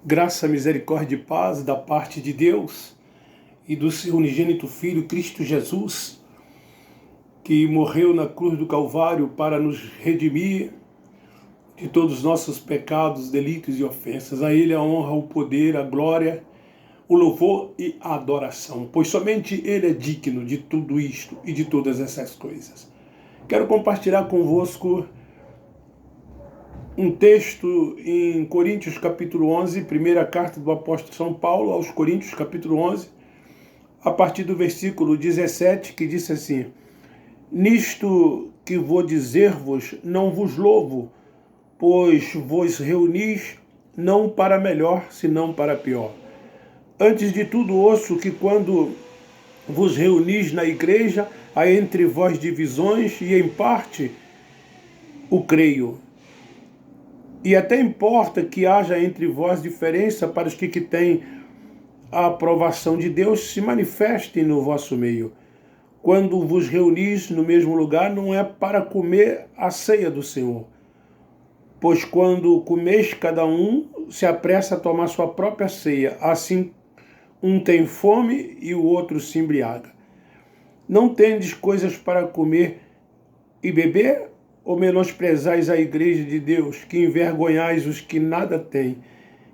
Graça, misericórdia e paz da parte de Deus e do seu unigênito Filho, Cristo Jesus, que morreu na cruz do Calvário para nos redimir de todos os nossos pecados, delitos e ofensas. A Ele a honra, o poder, a glória, o louvor e a adoração, pois somente Ele é digno de tudo isto e de todas essas coisas. Quero compartilhar convosco um texto em Coríntios capítulo 11, primeira carta do apóstolo São Paulo aos Coríntios capítulo 11, a partir do versículo 17, que diz assim: Nisto que vou dizer-vos, não vos louvo, pois vos reunis não para melhor, senão para pior. Antes de tudo ouço que quando vos reunis na igreja, há entre vós divisões, e em parte o creio. E até importa que haja entre vós diferença para os que têm a aprovação de Deus se manifestem no vosso meio. Quando vos reunis no mesmo lugar, não é para comer a ceia do Senhor. Pois quando comeis, cada um se apressa a tomar sua própria ceia. Assim, um tem fome e o outro se embriaga. Não tendes coisas para comer e beber? Ou menosprezais a igreja de Deus, que envergonhais os que nada têm?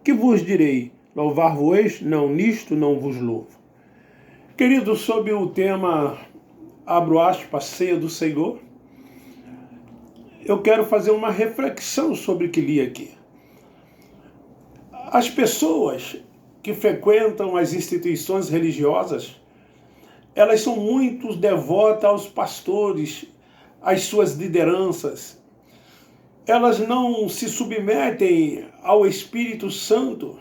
Que vos direi? Louvar-vos-eis? Não, nisto não vos louvo. Querido, sob o tema, abro aspas, ceia do Senhor, eu quero fazer uma reflexão sobre o que li aqui. As pessoas que frequentam as instituições religiosas, elas são muito devotas aos pastores, às suas lideranças. Elas não se submetem ao Espírito Santo.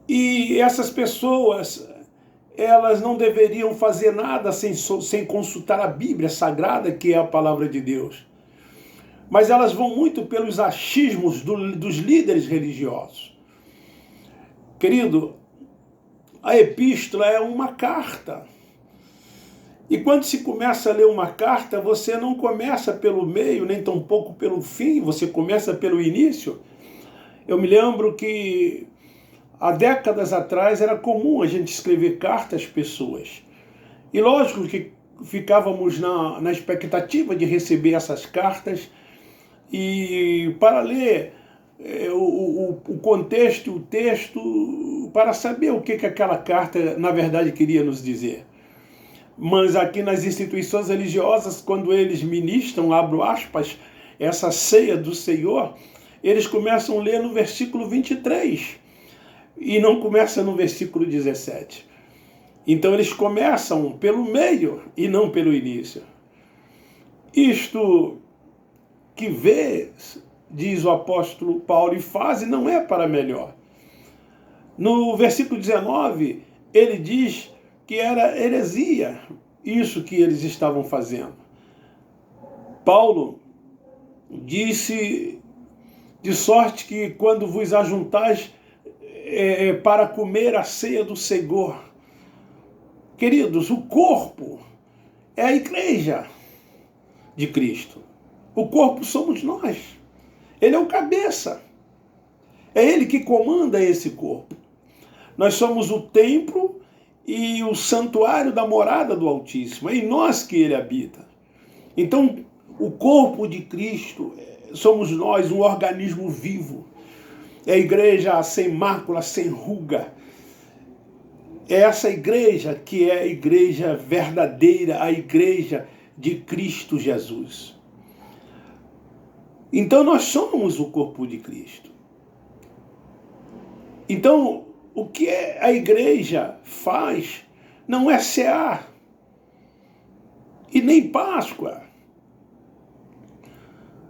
E essas pessoas, elas não deveriam fazer nada sem consultar a Bíblia Sagrada, que é a palavra de Deus. Mas elas vão muito pelos achismos dos líderes religiosos. Querido, a epístola é uma carta. E quando se começa a ler uma carta, você não começa pelo meio, nem tampouco pelo fim, você começa pelo início. Eu me lembro que há décadas atrás era comum a gente escrever cartas às pessoas. E lógico que ficávamos na expectativa de receber essas cartas e para ler o contexto, o texto, para saber o que aquela carta na verdade queria nos dizer. Mas aqui nas instituições religiosas, quando eles ministram, abro aspas, essa ceia do Senhor, eles começam a ler no versículo 23 e não começa no versículo 17. Então eles começam pelo meio e não pelo início. Isto que vês, diz o apóstolo Paulo, e faz não é para melhor. No versículo 19, ele diz que era heresia isso que eles estavam fazendo. Paulo disse, de sorte que quando vos ajuntais para comer a ceia do Senhor. Queridos, o corpo é a igreja de Cristo. O corpo somos nós. Ele é o cabeça. É ele que comanda esse corpo. Nós somos o templo e o santuário da morada do Altíssimo. É em nós que ele habita. Então, o corpo de Cristo somos nós, um organismo vivo. É a igreja sem mácula, sem ruga. É essa igreja que é a igreja verdadeira, a igreja de Cristo Jesus. Então, nós somos o corpo de Cristo. Então, o que a igreja faz não é cear e nem Páscoa.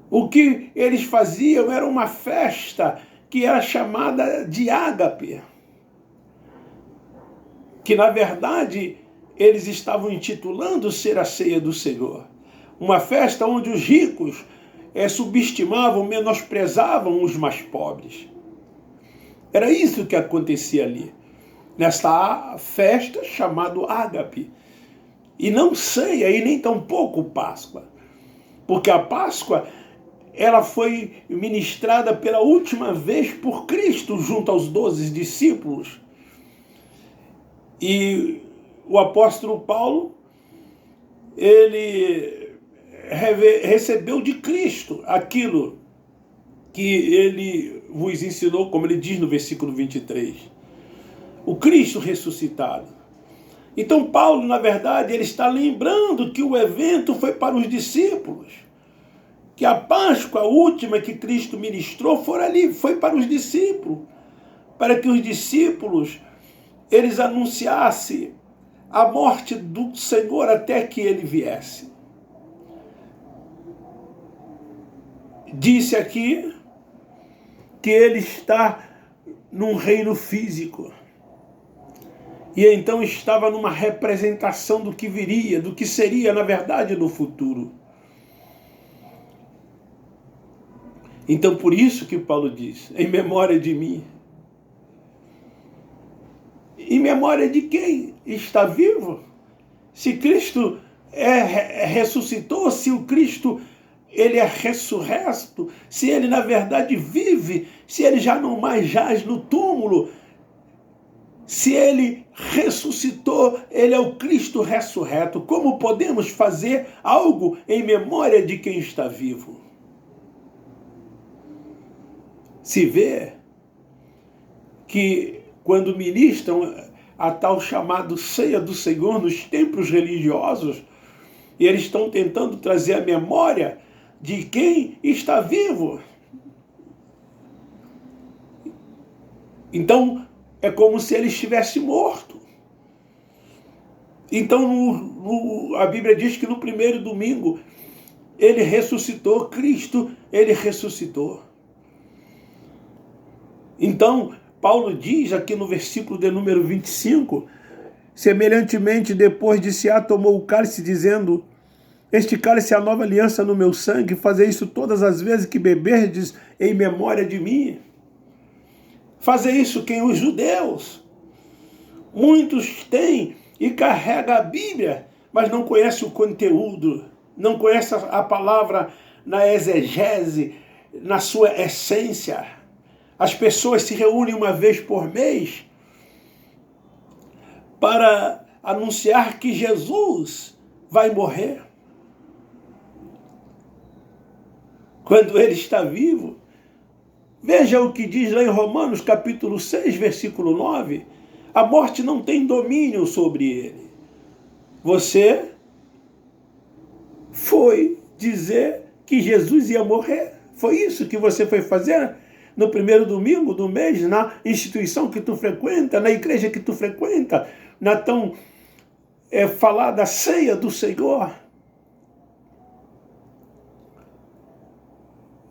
O que eles faziam era uma festa que era chamada de ágape, que na verdade eles estavam intitulando ser a ceia do Senhor. Uma festa onde os ricos subestimavam, menosprezavam os mais pobres. Era isso que acontecia ali, nesta festa chamada ágape. E não ceia, e nem tampouco Páscoa. Porque a Páscoa ela foi ministrada pela última vez por Cristo junto aos 12 discípulos. E o apóstolo Paulo, ele recebeu de Cristo aquilo que ele vos ensinou, como ele diz no versículo 23. O Cristo ressuscitado. Então Paulo, na verdade, ele está lembrando que o evento foi para os discípulos. Que a Páscoa última que Cristo ministrou foi para os discípulos. Para que os discípulos, eles anunciassem a morte do Senhor até que ele viesse. Disse aqui que ele está num reino físico. E então estava numa representação do que viria, do que seria, na verdade, no futuro. Então, por isso que Paulo diz, em memória de mim. Em memória de quem está vivo? Se Cristo ressuscitou, se o Cristo ele é ressurreto, se ele na verdade vive, se ele já não mais jaz no túmulo, se ele ressuscitou, ele é o Cristo ressurreto. Como podemos fazer algo em memória de quem está vivo? Se vê que quando ministram a tal chamada ceia do Senhor nos templos religiosos, e eles estão tentando trazer a memória de quem está vivo. Então, é como se ele estivesse morto. Então, a Bíblia diz que no primeiro domingo, ele ressuscitou, Cristo, ele ressuscitou. Então, Paulo diz aqui no versículo de número 25, semelhantemente, depois de cear, tomou o cálice, dizendo: este cálice é a nova aliança no meu sangue, fazer isso todas as vezes que beberdes em memória de mim. Fazer isso quem? Os judeus. Muitos têm e carregam a Bíblia, mas não conhecem o conteúdo, não conhecem a palavra na exegese, na sua essência. As pessoas se reúnem uma vez por mês para anunciar que Jesus vai morrer. Quando ele está vivo. Veja o que diz lá em Romanos capítulo 6, versículo 9. A morte não tem domínio sobre ele. Você foi dizer que Jesus ia morrer. Foi isso que você foi fazer no primeiro domingo do mês, na instituição que tu frequenta, na igreja que tu frequenta, na tão falada ceia do Senhor.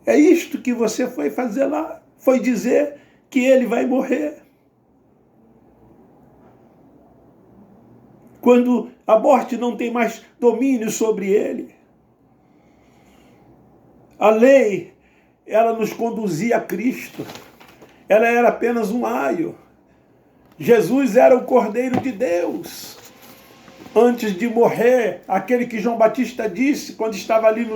É isto que você foi fazer lá, foi dizer que ele vai morrer. Quando a morte não tem mais domínio sobre ele. A lei, ela nos conduzia a Cristo. Ela era apenas um aio. Jesus era o Cordeiro de Deus. Antes de morrer, aquele que João Batista disse, quando estava ali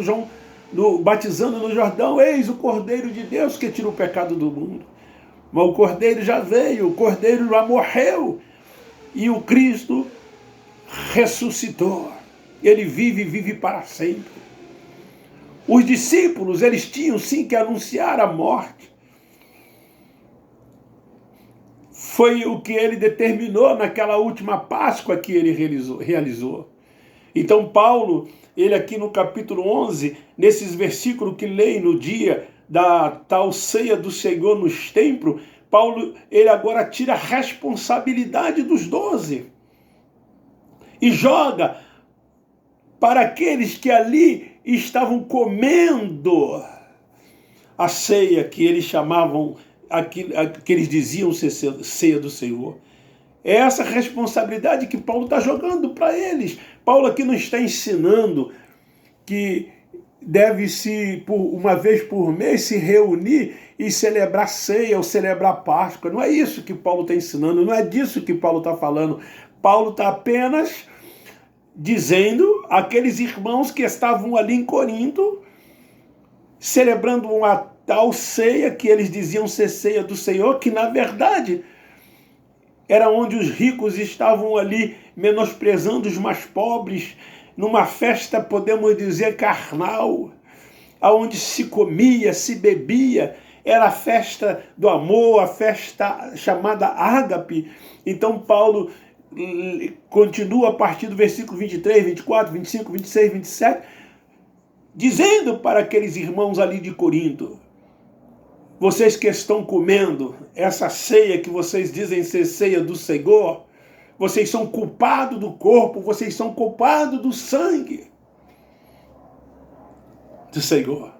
batizando no Jordão: eis o Cordeiro de Deus que tira o pecado do mundo. Mas o Cordeiro já veio, o Cordeiro já morreu, e o Cristo ressuscitou. Ele vive para sempre. Os discípulos, eles tinham sim que anunciar a morte. Foi o que ele determinou naquela última Páscoa que ele realizou. Então Paulo, ele aqui no capítulo 11, nesses versículos que leem no dia da tal ceia do Senhor nos templos, Paulo, ele agora tira a responsabilidade dos 12 e joga para aqueles que ali estavam comendo a ceia que eles chamavam, que eles diziam ser ceia do Senhor. É essa responsabilidade que Paulo está jogando para eles. Paulo aqui não está ensinando que deve-se, uma vez por mês, se reunir e celebrar ceia ou celebrar Páscoa. Não é isso que Paulo está ensinando, não é disso que Paulo está falando. Paulo está apenas dizendo àqueles irmãos que estavam ali em Corinto celebrando uma tal ceia que eles diziam ser ceia do Senhor, que na verdade era onde os ricos estavam ali menosprezando os mais pobres, numa festa, podemos dizer, carnal, aonde se comia, se bebia, era a festa do amor, a festa chamada ágape. Então Paulo continua a partir do versículo 23, 24, 25, 26, 27, dizendo para aqueles irmãos ali de Corinto: vocês que estão comendo essa ceia que vocês dizem ser ceia do Senhor, vocês são culpados do corpo, vocês são culpados do sangue do Senhor.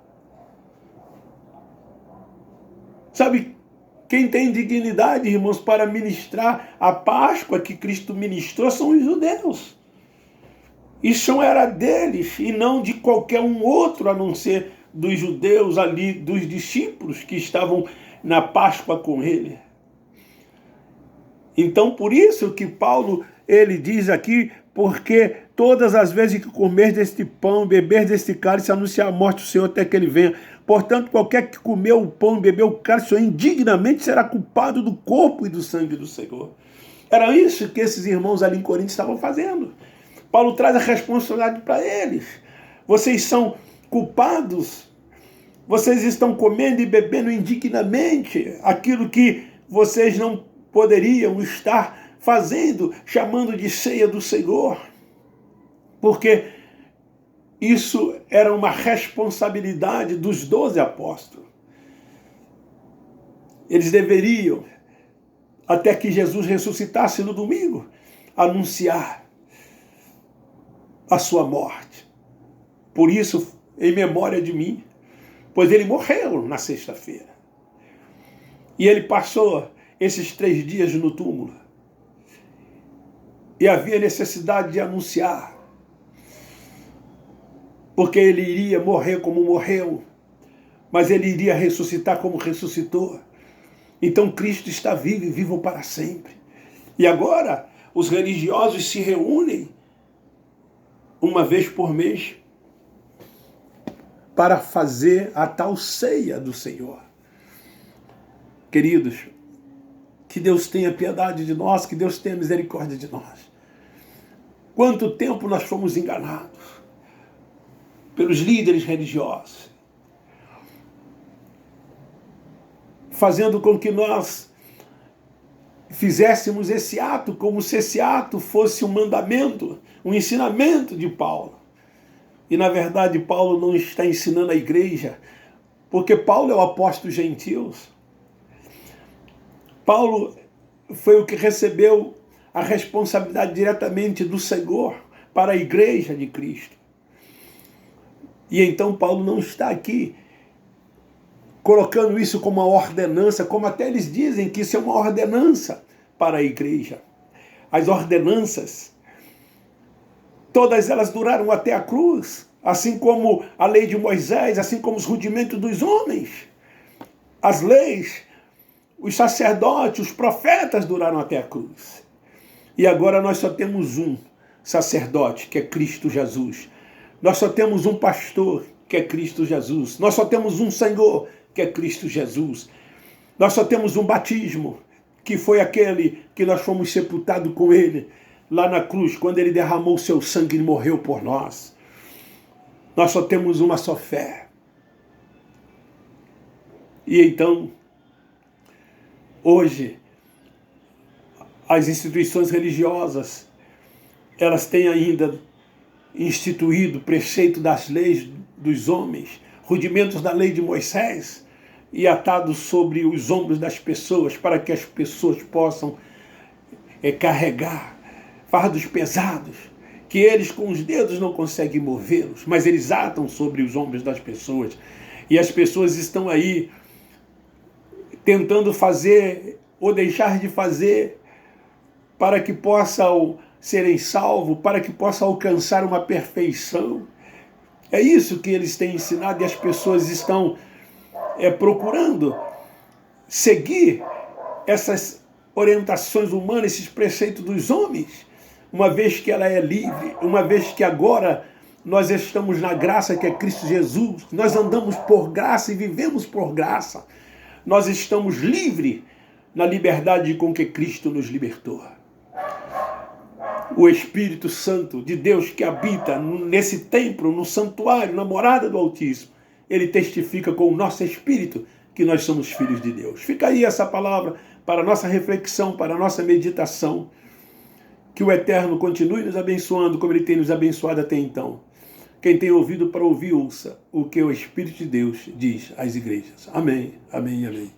Sabe, quem tem dignidade, irmãos, para ministrar a Páscoa que Cristo ministrou são os judeus. Isso era deles e não de qualquer um outro, a não ser dos judeus ali, dos discípulos que estavam na Páscoa com ele. Então, por isso que Paulo, ele diz aqui, porque todas as vezes que comer deste pão, beber deste cálice, anunciar a morte do Senhor até que ele venha. Portanto, qualquer que comer o pão e beber o cálice indignamente será culpado do corpo e do sangue do Senhor. Era isso que esses irmãos ali em Corinto estavam fazendo. Paulo traz a responsabilidade para eles. Vocês são culpados, vocês estão comendo e bebendo indignamente aquilo que vocês não poderiam estar fazendo, chamando de ceia do Senhor, porque isso era uma responsabilidade dos 12 apóstolos. Eles deveriam, até que Jesus ressuscitasse no domingo, anunciar a sua morte. Por isso, em memória de mim, pois ele morreu na sexta-feira. E ele passou esses 3 dias no túmulo. E havia necessidade de anunciar, porque ele iria morrer como morreu, mas ele iria ressuscitar como ressuscitou. Então Cristo está vivo e vivo para sempre. E agora os religiosos se reúnem uma vez por mês para fazer a tal ceia do Senhor. Queridos, que Deus tenha piedade de nós, que Deus tenha misericórdia de nós. Quanto tempo nós fomos enganados pelos líderes religiosos, fazendo com que nós fizéssemos esse ato como se esse ato fosse um mandamento, um ensinamento de Paulo. E na verdade Paulo não está ensinando a igreja, porque Paulo é o apóstolo dos gentios. Paulo foi o que recebeu a responsabilidade diretamente do Senhor para a igreja de Cristo. E então Paulo não está aqui colocando isso como uma ordenança, como até eles dizem que isso é uma ordenança para a igreja. As ordenanças, todas elas duraram até a cruz, assim como a lei de Moisés, assim como os rudimentos dos homens. As leis, os sacerdotes, os profetas duraram até a cruz. E agora nós só temos um sacerdote, que é Cristo Jesus. Nós só temos um pastor, que é Cristo Jesus. Nós só temos um Senhor, que é Cristo Jesus. Nós só temos um batismo, que foi aquele que nós fomos sepultados com ele, lá na cruz, quando ele derramou o seu sangue e morreu por nós. Nós só temos uma só fé. E então, hoje, as instituições religiosas, elas têm ainda instituído o preceito das leis dos homens, rudimentos da lei de Moisés, e atado sobre os ombros das pessoas, para que as pessoas possam carregar fardos pesados, que eles com os dedos não conseguem movê-los, mas eles atam sobre os ombros das pessoas. E as pessoas estão aí tentando fazer ou deixar de fazer para que possam serem salvos, para que possam alcançar uma perfeição. É isso que eles têm ensinado e as pessoas estão procurando seguir essas orientações humanas, esses preceitos dos homens, uma vez que ela é livre, uma vez que agora nós estamos na graça que é Cristo Jesus, nós andamos por graça e vivemos por graça. Nós estamos livres na liberdade com que Cristo nos libertou. O Espírito Santo de Deus que habita nesse templo, no santuário, na morada do Altíssimo, ele testifica com o nosso espírito que nós somos filhos de Deus. Fica aí essa palavra para a nossa reflexão, para a nossa meditação. Que o Eterno continue nos abençoando como ele tem nos abençoado até então. Quem tem ouvido para ouvir, ouça o que o Espírito de Deus diz às igrejas. Amém, amém, amém.